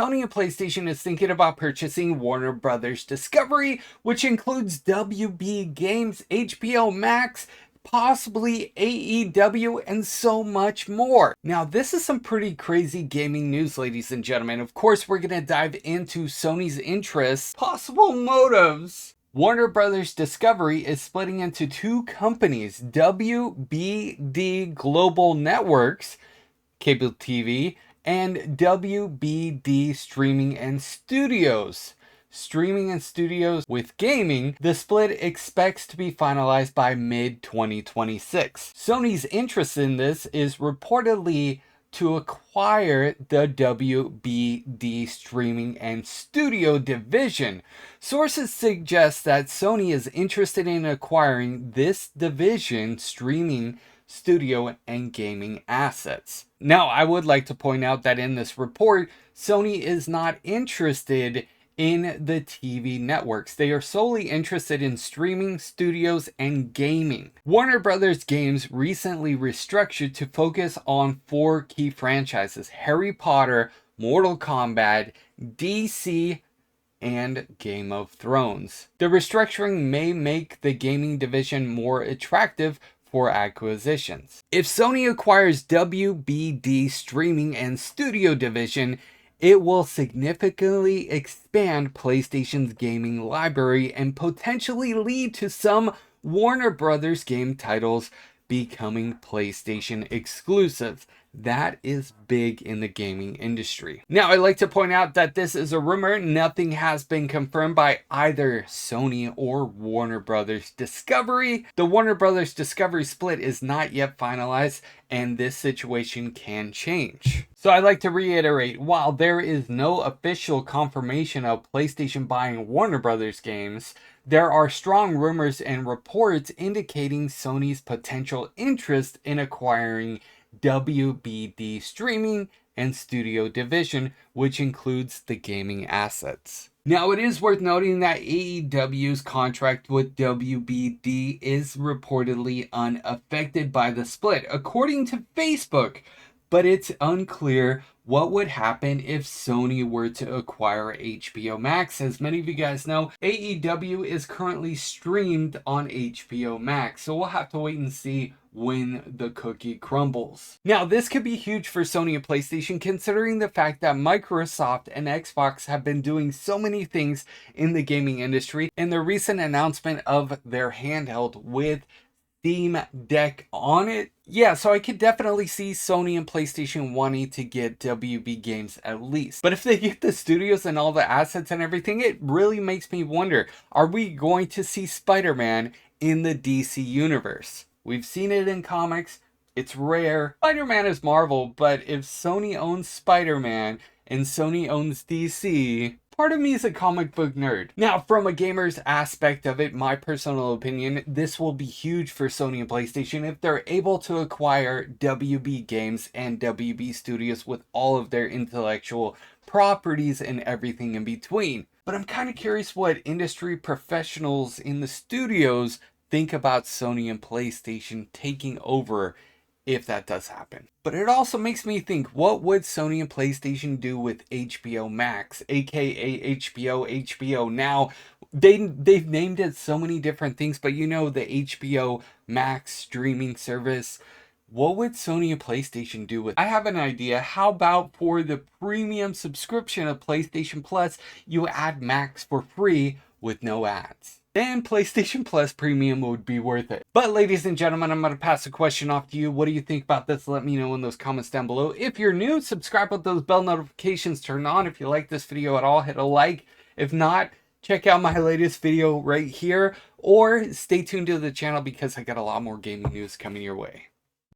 Sony and PlayStation is thinking about purchasing Warner Brothers Discovery, which includes WB Games, HBO Max, possibly AEW, and so much more. Now, this is some pretty crazy gaming news, ladies and gentlemen. Of course, we're going to dive into Sony's interests, possible motives. Warner Brothers Discovery is splitting into two companies, WBD Global Networks, cable TV, and WBD Streaming and Studios. Streaming and studios with gaming. The split expects to be finalized by mid-2026. Sony's interest in this is reportedly to acquire the WBD Streaming and Studio division. Sources suggest that Sony is interested in acquiring this division, streaming, studio, and gaming assets. Now, I would like to point out that in this report, Sony is not interested in the TV networks. They are solely interested in streaming, studios, and gaming. Warner Brothers Games recently restructured to focus on 4 key franchises: Harry Potter, Mortal Kombat, DC, and Game of Thrones. The restructuring may make the gaming division more attractive for acquisitions. If Sony acquires WBD Streaming and Studio division, it will significantly expand PlayStation's gaming library and potentially lead to some Warner Brothers game titles becoming PlayStation exclusives. That is big in the gaming industry. Now, I'd like to point out that this is a rumor. Nothing has been confirmed by either Sony or Warner Brothers Discovery. The Warner Brothers Discovery split is not yet finalized, and this situation can change. So I'd like to reiterate, while there is no official confirmation of PlayStation buying Warner Brothers games, there are strong rumors and reports indicating Sony's potential interest in acquiring WBD Streaming and Studio division, which includes the gaming assets. Now, it is worth noting that AEW's contract with WBD is reportedly unaffected by the split, according to Facebook, but it's unclear what would happen if Sony were to acquire HBO Max. As many of you guys know, AEW is currently streamed on HBO Max, so we'll have to wait and see when the cookie crumbles. Now, this could be huge for Sony and PlayStation, considering the fact that Microsoft and Xbox have been doing so many things in the gaming industry, and the recent announcement of their handheld with Steam Deck on it. Yeah, so I could definitely see Sony and PlayStation wanting to get WB games at least. But if they get the studios and all the assets and everything, it really makes me wonder, are we going to see Spider-Man in the DC universe? We've seen it in comics. It's rare. Spider-Man is Marvel, but if Sony owns Spider-Man and Sony owns DC, part of me is a comic book nerd. Now, from a gamer's aspect of it, my personal opinion, this will be huge for Sony and PlayStation if they're able to acquire WB Games and WB Studios with all of their intellectual properties and everything in between. But I'm kind of curious what industry professionals in the studios think about Sony and PlayStation taking over if that does happen. But it also makes me think, what would Sony and PlayStation do with HBO Max, aka HBO Now? They've named it so many different things, but you know, the HBO Max streaming service. What would Sony and PlayStation do with it? I have an idea. How about for the premium subscription of PlayStation Plus, you add Max for free with no ads? Then PlayStation Plus Premium would be worth it. But ladies and gentlemen, I'm going to pass the question off to you. What do you think about this? Let me know in those comments down below. If you're new, subscribe with those bell notifications turned on. If you like this video at all, hit a like. If not, check out my latest video right here. Or stay tuned to the channel because I got a lot more gaming news coming your way.